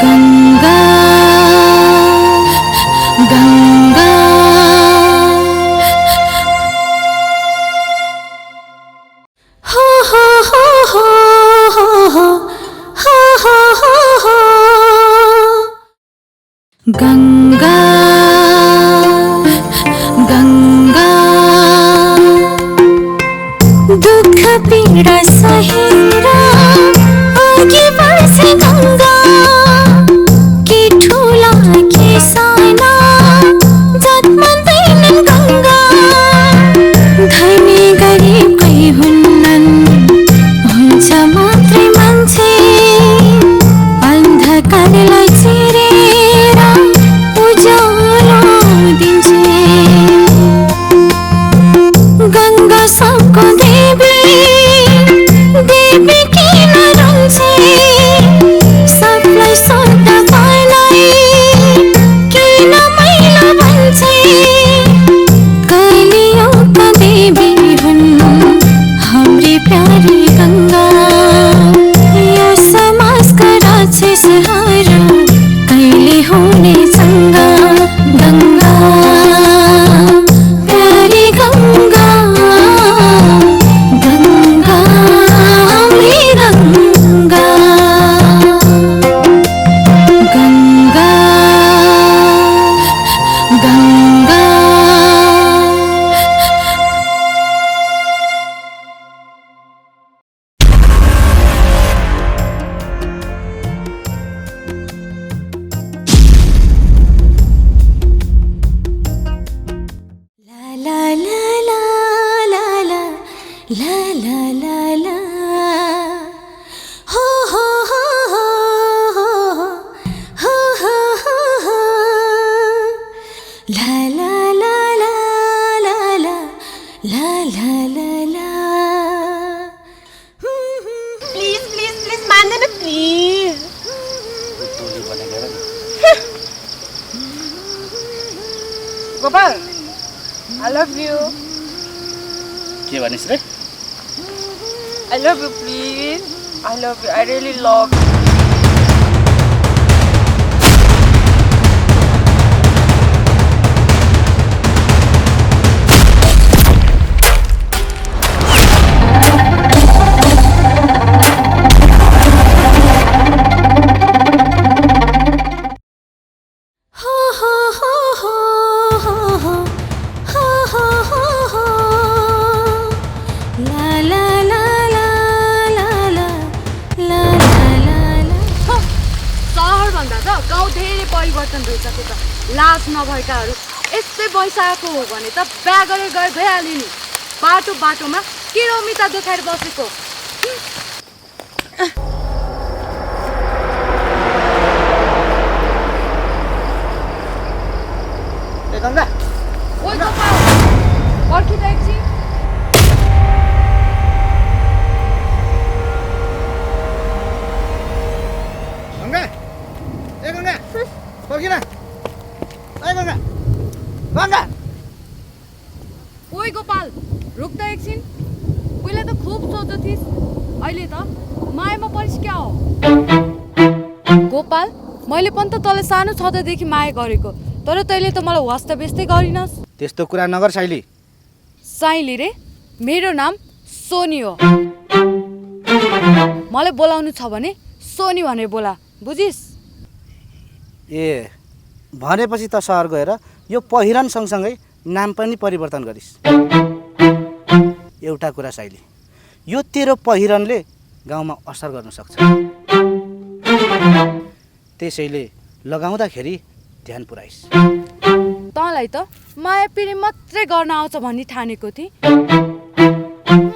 गंगा गंगा हो हो हो हो हो हो हो हो हो गंगा गंगा दुख पीड़ा सहेरा आगे बढ़े गंगा के ठुला के साना जात मान्दैनन् गंगा धनी गरिब कोही हुन्नन् हुन्छ मात्रै मान्छे अन्धकारलाई चिरेर उज्यालो दिन्छे गंगा सबको देवी देवी किन रुन्छे सबलाई सोध्दा मलाई किन मैला भन्छे कलियुगका देवी हुन् हाम्री प्यारी गंगा यो समाजका राक्षसहरू कहिले हुने चंगा गंगा प्यारी गंगा गंगा मेरी गंगा गंगा गंगा ला ला ला ला ला ला ला ला ला हो हो हो हो हो हो हो हो हो ला ला ला ला ला ला ला ला ला ला प्लिज प्लिज प्लिज मान्दैन please Gopal I love you. के भनिस् रे? I love you, please. I love you. I really love you. हो हो हो हो हो हो हो हो हो हो ला ला ला ला ला ला ला ला ला ला सहरभन्दा त गाउँ धेरै परिवर्तन भइसक्यो त लाज नभएकाहरू यस्तै भइसकेको हो भने त बिहा गरेर गएर भइहाल्यो नि बाटो बाटोमा किरोमिता देखाएर बसेको ए गंगा ओइ गोपाल पर्खिँदा एकछिन गंगा ए गंगा पर्खिन ए गंगा गंगा ओइ गोपाल रुक त एकछिन पहिला त खुब सोध्दो थिइस् अहिले त मायामा परिस् क्या हो गोपाल मैले पनि त तँलाई सानो छँदादेखि माया गरेको तर तैँले त मलाई वास्त बेस्तै गरिनस् त्यस्तो कुरा नगर साइली साइली रे मेरो नाम सोनी हो मलाई बोलाउनु छ भने सोनी भनेर बोला बुझिस् ए भनेपछि त सहर गएर यो पहिरन सँगसँगै नाम पनि परिवर्तन गरिस् एउटा कुरा साइली यो तेरो पहिरनले गाउँमा असर गर्न सक्छ त्यसैले लगाउँदाखेरि ध्यान पुर्याइस् तँलाई त माया पिरी मात्रै गर्न आउँछ भन्ने ठानेको थिएँ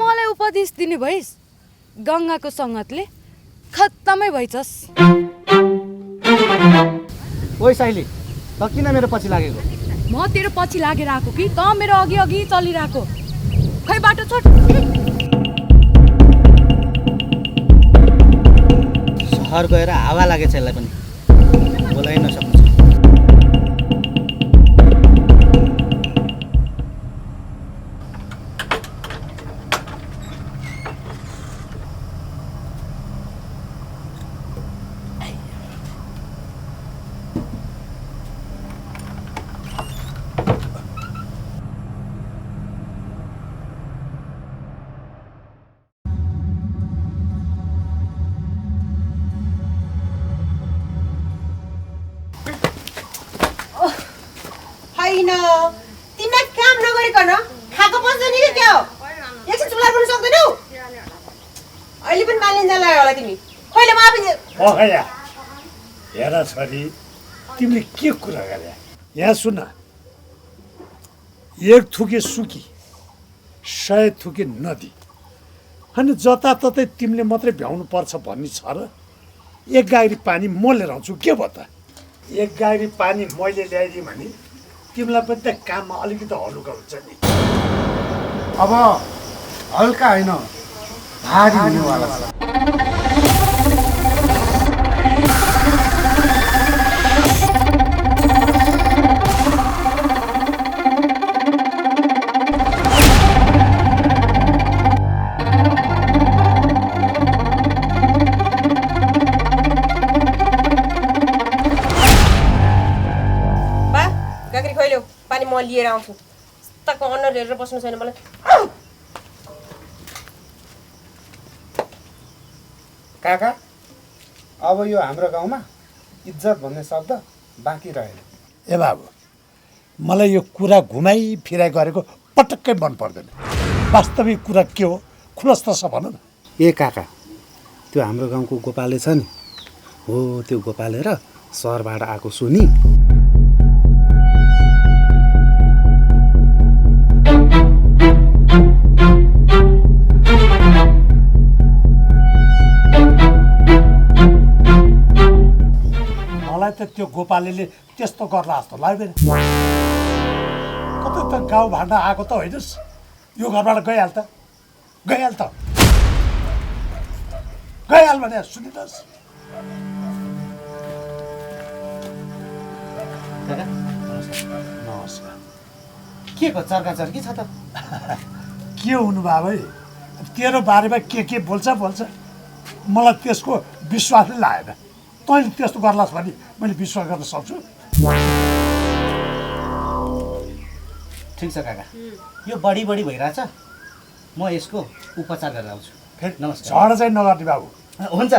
मलाई उपदेश दिने भइस् गङ्गाको सङ्गतले खत्तमै भइछस् ओइ साइली त किन मेरो पछि लागेको म तेरो पछि लागेर आएको कि त मेरो अघि अघि चलिरहेको खै बाटो छोड सहर गएर हावा लागेछ यसलाई पनि बोलाइ नसक्छ होइन तिमीलाई काम नगरिकन खाएको बस्दैन नि क्या हो एकछिन चुला पनि सक्दैनौ अहिले पनि मालिन जान लाग्यो होला तिमी कहिले माफी पखया हेर छोरी तिमीले के कुरा गरे यहाँ सुन एक थुके सुकी 100 थुके नदी अनि जताततै तिमीले मात्रै भ्याउनु पर्छ भन्ने छ र एक गाडी पानी म लिएर आउँछु के भयो त एक गाडी पानी मैले ल्याइदिएँ भने तिमीलाई पनि त काममा अलिकति हलुका हुन्छ नि अब हल्का होइन भारी हुनेवाला छ म लिएर आउँछु तक अनुहार हेरेर बस्नु छैन मलाई काका अब यो हाम्रो गाउँमा इज्जत भन्ने शब्द बाँकी रहेन ए बाबु मलाई यो कुरा घुमाइ फिराइ गरेको पटक्कै मन पर्दैन वास्तविक कुरा के हो खुलस्त छ भन न ए काका त्यो हाम्रो गाउँको गोपाले छ नि हो त्यो गोपाले र सहरबाट आएको सुनि मलाई त त्यो गोपालेले त्यस्तो गर्ला जस्तो लाग्दैन कतै त गाउँ भाँडा आएको त होइनस् यो घरबाट गइहाल त गइहाल भने सुनिनुहोस् नमस्कार के को चर्का चर्की छ त के हुनु बाबै तेरो बारेमा के बोल्छ मलाई त्यसको विश्वास नै लागेन तैँले त्यस्तो गर्लास् भने मैले विश्वास गर्न सक्छु ठिक छ काका यो बढी भइरहेछ म यसको उपचार गरेर आउँछु फेरि नमस्कार झगडा चाहिँ नगर्ने बाबु हुन्छ है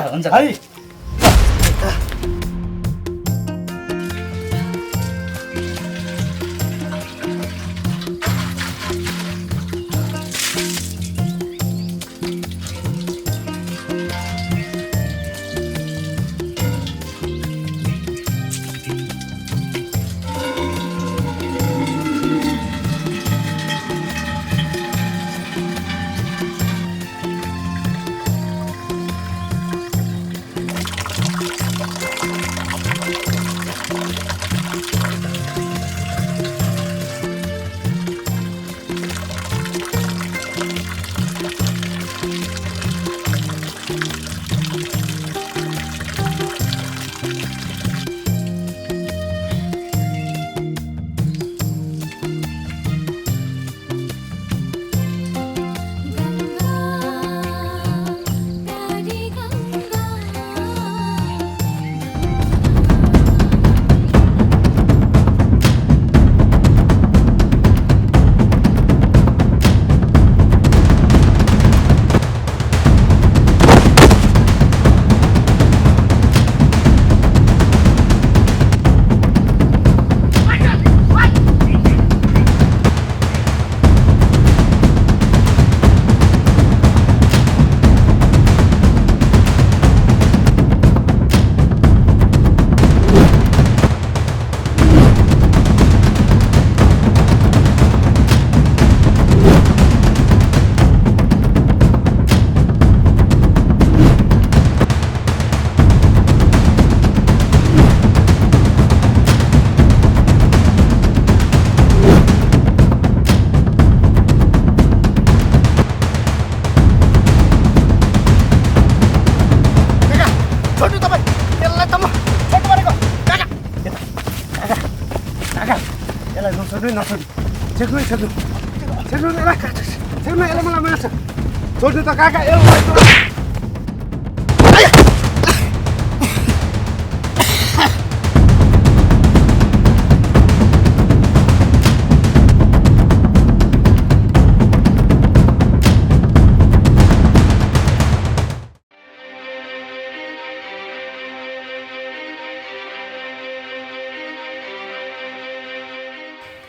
छोड्नु त काका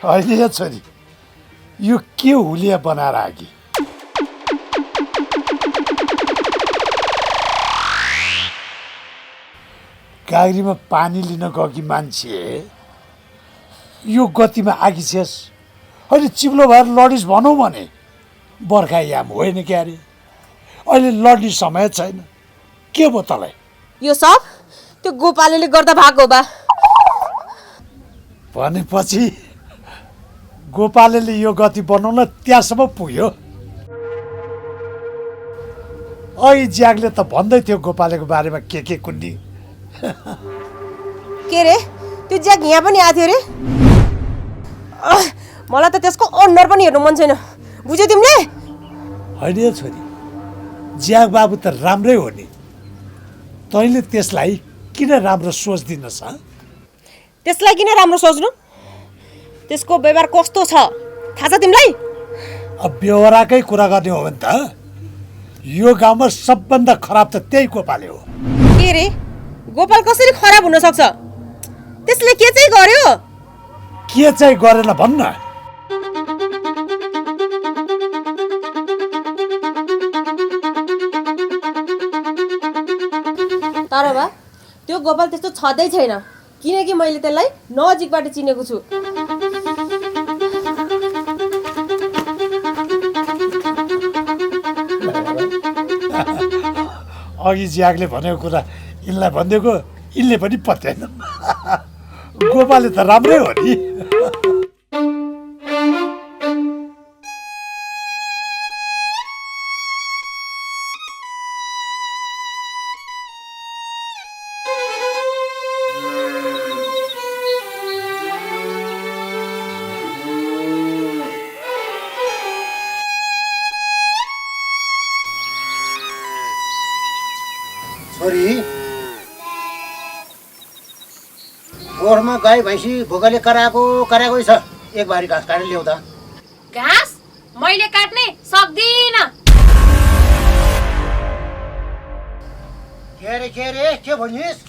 होइन छोरी, यो के हुलिया बनाएर आगी? गाग्रीमा पानी लिन गएकी मान्छे यो गतिमा आगी छेस। अहिले चिप्लो भएर लडिस् भनौँ भने बर्खायाम होइन क्या अरे। अहिले लड्ने समय छैन। के भयो तँलाई? यो सब त्यो गोपालले गर्दा भएको बा। भनेपछि गोपालले यो गति बनाउन त्यहाँसम्म पुग्यो। ऐ ज्यागले त भन्दै थियो गोपालेको बारेमा के कुन्नी। के रे त्यो ज्याग यहाँ पनि आएको थियो रे? मलाई त त्यसको अनुहार पनि हेर्नु मन छैन। बुझ्यौ तिमीले? होइन छोरी, ज्याग बाबु त राम्रै हो नि। तैँले त्यसलाई किन राम्रो सोच दिनस्? त्यसलाई किन राम्रो सोच्नु? त्यसको व्यवहार कस्तो छ थाहा छ तिमीलाई? अब व्यवहारकै कुरा गर्ने हो भने त यो गाउँमा सबभन्दा खराब त त्यही गोपाले हो। के रे गोपाल कसरी खराब हुन सक्छ? त्यसले के चाहिँ गर्यो? के चाहिँ गरेन भन्न। तर बा त्यो गोपाल त्यस्तो छँदै छैन, किनकि मैले त्यसलाई नजिकबाट चिनेको छु। अघि ज्यागले भनेको कुरा यिनलाई भनिदिएको, यिनले पनि पत्याएन। गोपाले त राम्रै हो नि। छोरी, गोठमा गाई भैँसी भोकले कराएको छ। एक बारी घाँस काटेर ल्याउ त। घाँस मैले काट्ने सक्दिनँ। के रे के भनिस्?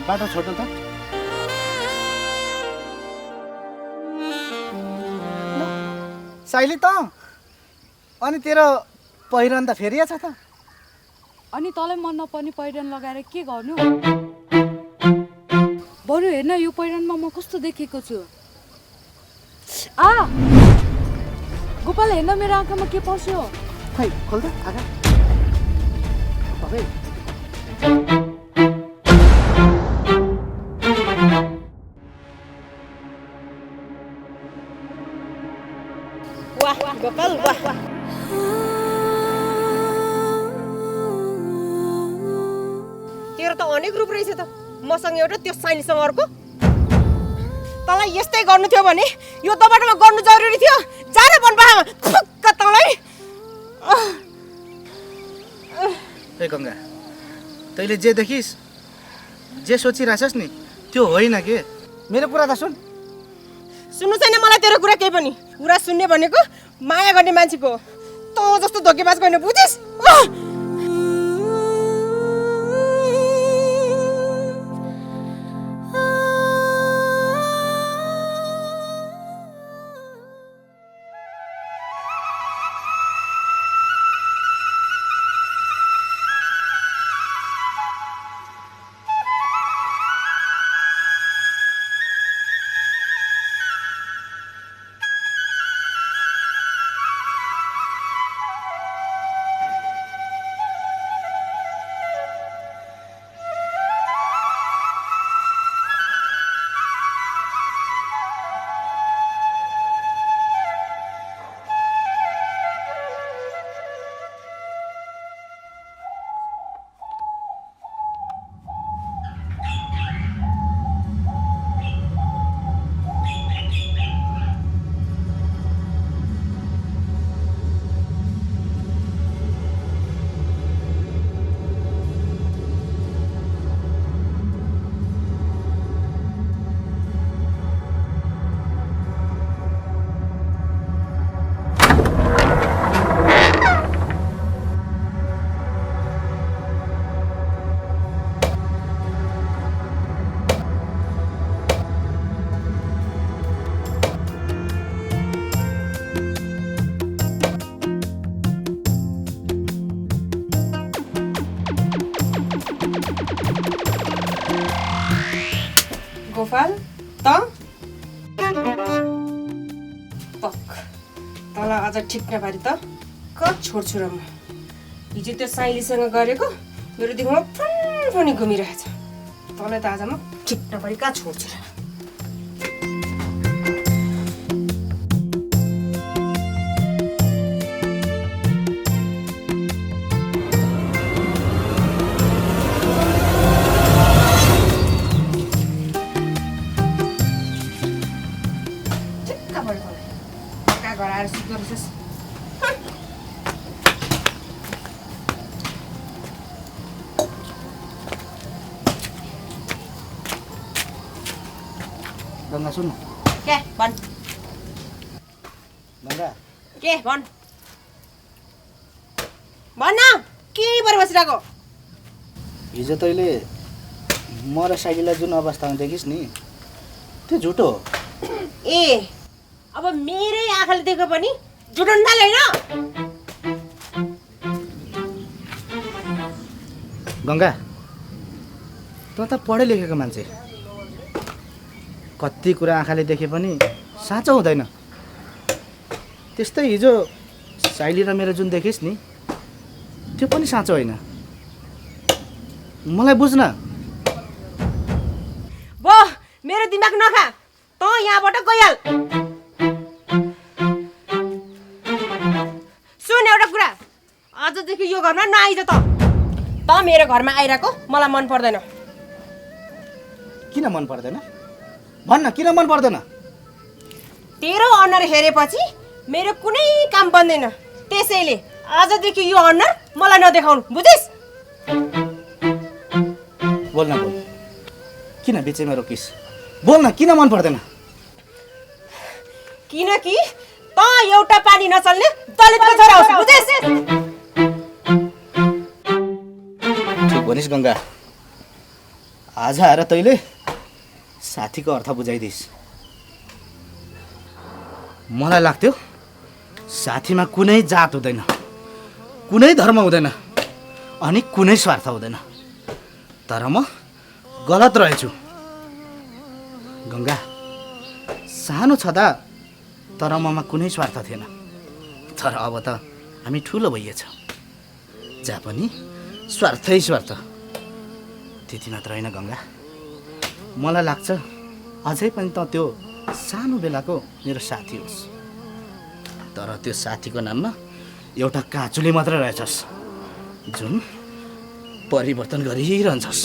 बाटो छोड्नु त। साइली त अनि तेरो पहिरन त फेरिया छ त। अनि तँलाई मन नपर्ने पहिरन लगाएर के गर्नु? बरु हेर्न यो पहिरनमा म कस्तो देखेको छु। गोपाल हेर्न मेरो आँखामा के पर्छ? खै खोल त आगा। वाह गोपाल वाह। तेरो त अनेक रूप रहेछ त। मसँग एउटा त्यो साइलीसँग अर्को। तँलाई यस्तै गर्नु थियो भने यो दबाटोमा गर्नु जरुरी थियो। जा न वनपाहामा फुक्क तँलाई। ए गङ्गा, तैँले जे देखिस् जे सोचिरहेछस् नि त्यो होइन के। मेरो कुरा त सुन। सुन्नु छैन मलाई तेरो कुरा केही पनि। कुरा सुन्ने भनेको माया गर्ने मान्छेको हो। तँ जस्तो धोकेबाज गर्ने बुझिस्? तँलाई अझ ठिक नपारी त छोड्छु र म। हिजो त्यो साइलीसँग गरेको मेरो दिमागमा फुनी घुमिरहेछ। तँलाई त आज म ठिक नपारी कहाँ छोड्छु र। घर आएर सुत्दो रहेछस्। गङ्गा सुन के भन् गङ्गा के भन् भन् न के पर बसिरहेको। हिजो तैँले म र साइलीलाई जुन अवस्थामा देखिस् नि त्यो झुटो हो। ए अब मेरै आँखाले देख्यो पनि जुटन्डाल होइन। गङ्गा त त पढे लेखेको मान्छे, कति कुरा आँखाले देखे पनि साँचो हुँदैन। त्यस्तै हिजो साइली र मेरो जुन देखिस् नि त्यो पनि साँचो होइन। मलाई बुझ्न। बो मेरो दिमाग नखा, त यहाँबाट गइहाल। सुन एउटा कुरा, आजदेखि यो घरमा नआइज त मेरो घरमा आइरहेको मलाई मन पर्दैन। किन मन पर्दैन भन्न, किन मन पर्दैन? तेरो अनुहार हेरेपछि मेरो कुनै काम बन्दैन। त्यसैले आजदेखि यो अनुहार मलाई नदेखाउनु, बुझिस्? बोल्न बोल, किन बिचैमा रोकिस्? बोल्न, किन मन पर्दैन? किनकि त एउटा पानी नचल्ने दलितको छोरा होस्, बुझिस्? ठिक भनिस् गङ्गा। आज आएर तैँले साथीको अर्थ बुझाइदिस्। मलाई लाग्थ्यो साथीमा कुनै जात हुँदैन, कुनै धर्म हुँदैन, अनि कुनै स्वार्थ हुँदैन। तर म गलत रहेछु। गङ्गा, सानो छँदा तर ममा कुनै स्वार्थ थिएन। तर अब त हामी ठुलो भइएछ, जहाँ पनि स्वार्थै स्वार्थ। त्यति मात्र होइन गङ्गा, मलाई लाग्छ अझै पनि त त्यो सानो बेलाको मेरो साथी होस्। तर त्यो साथीको नाममा एउटा काँचुली मात्र रहेछस् जुन परिवर्तन गरिरहन्छस्।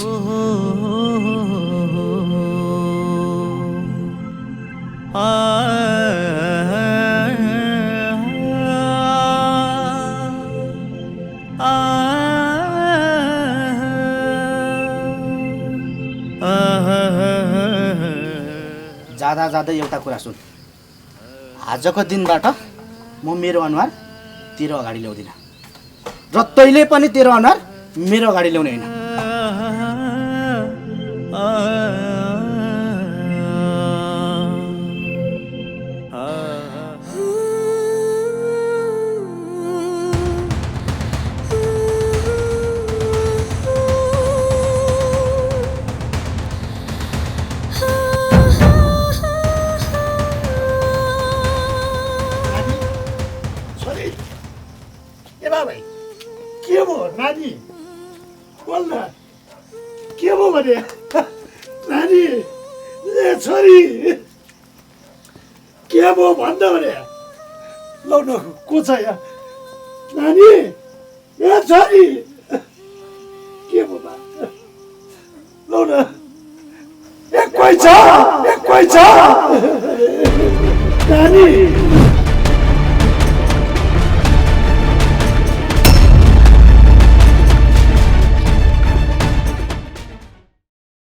जाँदा जाँदै एउटा कुरा सुन, आजको दिनबाट म मेरो अनुहार तेरो अगाडि ल्याउँदिनँ र तैँले पनि तेरो अनुहार मेरो अगाडि ल्याउने होइन। के भो नानी, बोल न, के भो भने? नानी, ए छोरी, के भो भन्न भने? लौ न, को छ यहाँ? नानी, ए छोरी, के भो बा? लौ न, कोही छ, नानी।